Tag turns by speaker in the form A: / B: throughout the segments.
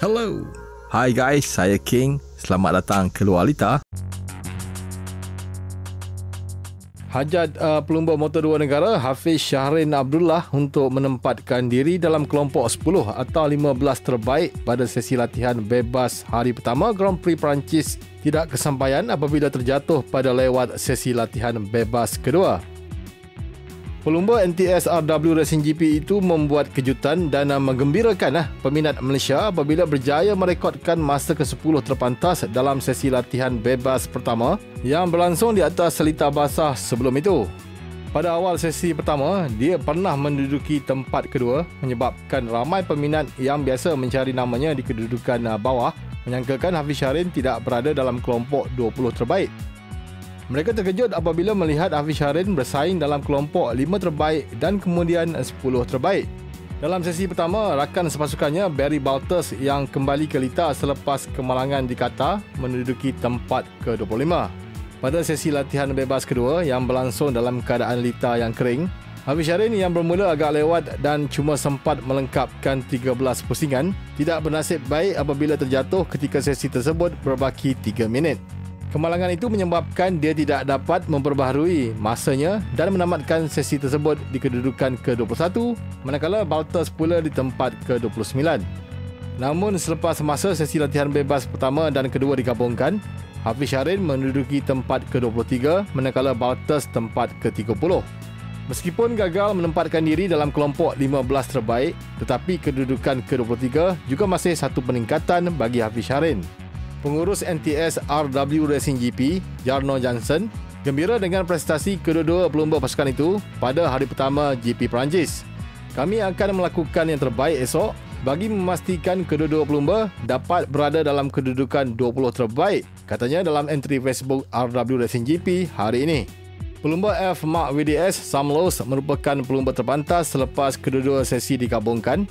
A: Hello. Hai guys, saya King. Selamat datang ke Luar Lita. Hajat pelumba motor dua negara Hafiz Shahrin Abdullah untuk menempatkan diri dalam kelompok 10 atau 15 terbaik pada sesi latihan bebas hari pertama Grand Prix Perancis tidak kesampaian apabila terjatuh pada lewat sesi latihan bebas kedua. Pelumba NTS RW Racing GP itu membuat kejutan dan menggembirakan peminat Malaysia apabila berjaya merekodkan masa ke-10 terpantas dalam sesi latihan bebas pertama yang berlangsung di atas selita basah sebelum itu. Pada awal sesi pertama, dia pernah menduduki tempat kedua menyebabkan ramai peminat yang biasa mencari namanya di kedudukan bawah menyangkakan Hafiz Shahrin tidak berada dalam kelompok 20 terbaik. Mereka terkejut apabila melihat Hafiz Shahrin bersaing dalam kelompok 5 terbaik dan kemudian 10 terbaik. Dalam sesi pertama, rakan sepasukannya Barry Baltus yang kembali ke Lita selepas kemalangan di Qatar menduduki tempat ke-25. Pada sesi latihan bebas kedua yang berlangsung dalam keadaan Lita yang kering, Hafiz Shahrin yang bermula agak lewat dan cuma sempat melengkapkan 13 pusingan tidak bernasib baik apabila terjatuh ketika sesi tersebut berbaki 3 minit. Kemalangan itu menyebabkan dia tidak dapat memperbaharui masanya dan menamatkan sesi tersebut di kedudukan ke-21 manakala Baltus pula di tempat ke-29. Namun selepas masa sesi latihan bebas pertama dan kedua digabungkan, Hafiz Shahrin menduduki tempat ke-23 manakala Baltus tempat ke-30. Meskipun gagal menempatkan diri dalam kelompok 15 terbaik, tetapi kedudukan ke-23 juga masih satu peningkatan bagi Hafiz Shahrin. Pengurus NTS RW Racing GP, Jarno Johnson, gembira dengan prestasi kedua-dua pelumba pasukan itu pada hari pertama GP Perancis. Kami akan melakukan yang terbaik esok bagi memastikan kedua-dua pelumba dapat berada dalam kedudukan 20 terbaik, katanya dalam entry Facebook RW Racing GP hari ini. Pelumba F Mark WDS Sam Lowe's merupakan pelumba terpantas selepas kedua-dua sesi digabungkan.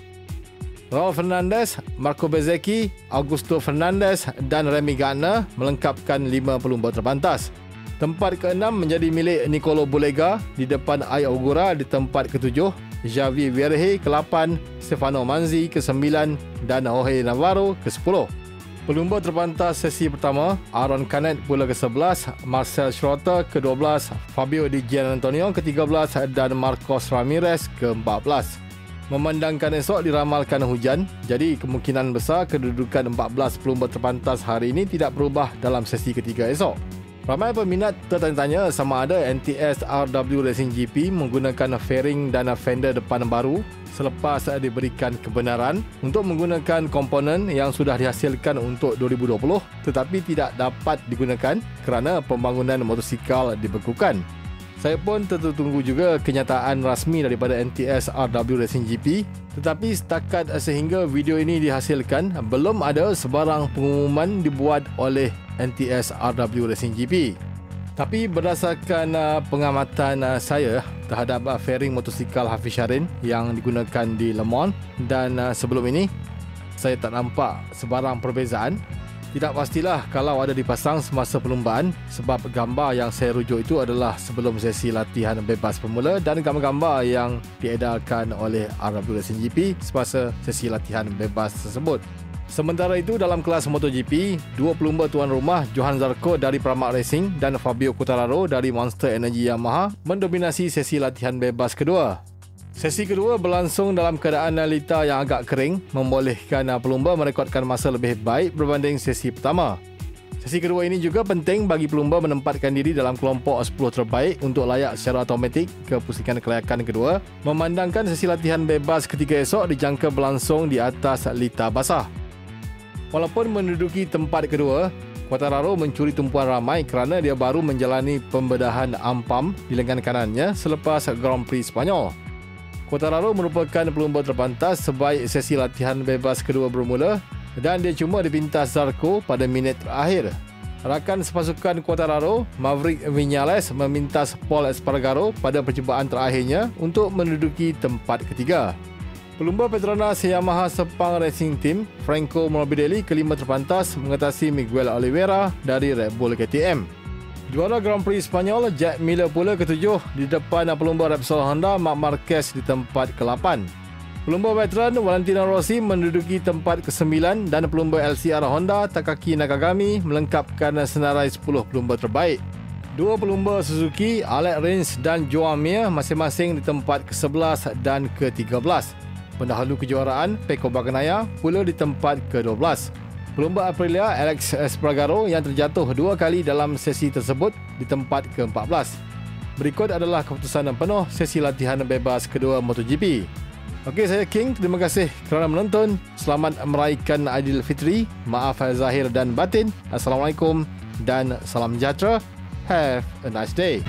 A: Raul Fernandez, Marco Bezzecchi, Augusto Fernandez dan Remy Gardner melengkapkan 5 pelumba terpantas. Tempat ke-6 menjadi milik Nicolo Bulega di depan Ai Ogura di tempat ke-7, Javi Vierge ke-8, Stefano Manzi ke-9 dan Jorge Navarro ke-10. Pelumba terpantas sesi pertama, Aaron Canet pula ke-11, Marcel Schroeter ke-12, Fabio Di Gianantonio ke-13 dan Marcos Ramirez ke-14. Memandangkan esok diramalkan hujan, jadi kemungkinan besar kedudukan 14 pelumba terpantas hari ini tidak berubah dalam sesi ketiga esok. Ramai peminat tertanya-tanya sama ada NTS RW Racing GP menggunakan fairing dan fender depan baru selepas diberikan kebenaran untuk menggunakan komponen yang sudah dihasilkan untuk 2020 tetapi tidak dapat digunakan kerana pembangunan motosikal dibekukan. Saya pun tertunggu juga kenyataan rasmi daripada NTS RW Racing GP, tetapi setakat sehingga video ini dihasilkan, belum ada sebarang pengumuman dibuat oleh NTS RW Racing GP. Tapi berdasarkan pengamatan saya terhadap fairing motosikal Hafiz Shahrin yang digunakan di Le Mans dan sebelum ini, saya tak nampak sebarang perbezaan. Tidak pastilah kalau ada dipasang semasa perlumbaan sebab gambar yang saya rujuk itu adalah sebelum sesi latihan bebas pemula dan gambar-gambar yang diedarkan oleh RW Racing GP semasa sesi latihan bebas tersebut. Sementara itu dalam kelas MotoGP, dua pelumba tuan rumah Johan Zarco dari Pramac Racing dan Fabio Quartararo dari Monster Energy Yamaha mendominasi sesi latihan bebas kedua. Sesi kedua berlangsung dalam keadaan Lita yang agak kering, membolehkan pelumba merekodkan masa lebih baik berbanding sesi pertama. Sesi kedua ini juga penting bagi pelumba menempatkan diri dalam kelompok 10 terbaik untuk layak secara automatik ke pusingan kelayakan kedua, memandangkan sesi latihan bebas ketika esok dijangka berlangsung di atas Lita basah. Walaupun menduduki tempat kedua, Quartararo mencuri tumpuan ramai kerana dia baru menjalani pembedahan ampam di lengan kanannya selepas Grand Prix Spanyol. Quartararo merupakan pelumba terpantas sebaik sesi latihan bebas kedua bermula dan dia cuma dipintas Zarco pada minit terakhir. Rakan sepasukan Quartararo, Maverick Viñales memintas Paul Espargaro pada percubaan terakhirnya untuk menduduki tempat ketiga. Pelumba Petronas Yamaha Sepang Racing Team, Franco Morbidelli kelima terpantas mengatasi Miguel Oliveira dari Red Bull KTM. Juara Grand Prix Spanyol, Jack Miller pula ketujuh di depan pelumba Repsol Honda, Marc Marquez di tempat ke-8. Pelumba veteran Valentino Rossi menduduki tempat ke-9 dan pelumba LCR Honda Takaki Nakagami melengkapkan senarai 10 pelumba terbaik. Dua pelumba Suzuki Alex Rins dan Joan Mir masing-masing di tempat ke-11 dan ke-13. Pendahulu kejuaraan Pecco Bagnaia pula di tempat ke-12. Pelumba Aprilia Alex Espargaro yang terjatuh 2 kali dalam sesi tersebut di tempat ke-14. Berikut adalah keputusan penuh sesi latihan bebas kedua MotoGP. Okey, saya King. Terima kasih kerana menonton. Selamat meraihkan Aidilfitri. Maaf zahir dan batin. Assalamualaikum dan salam sejahtera. Have a nice day.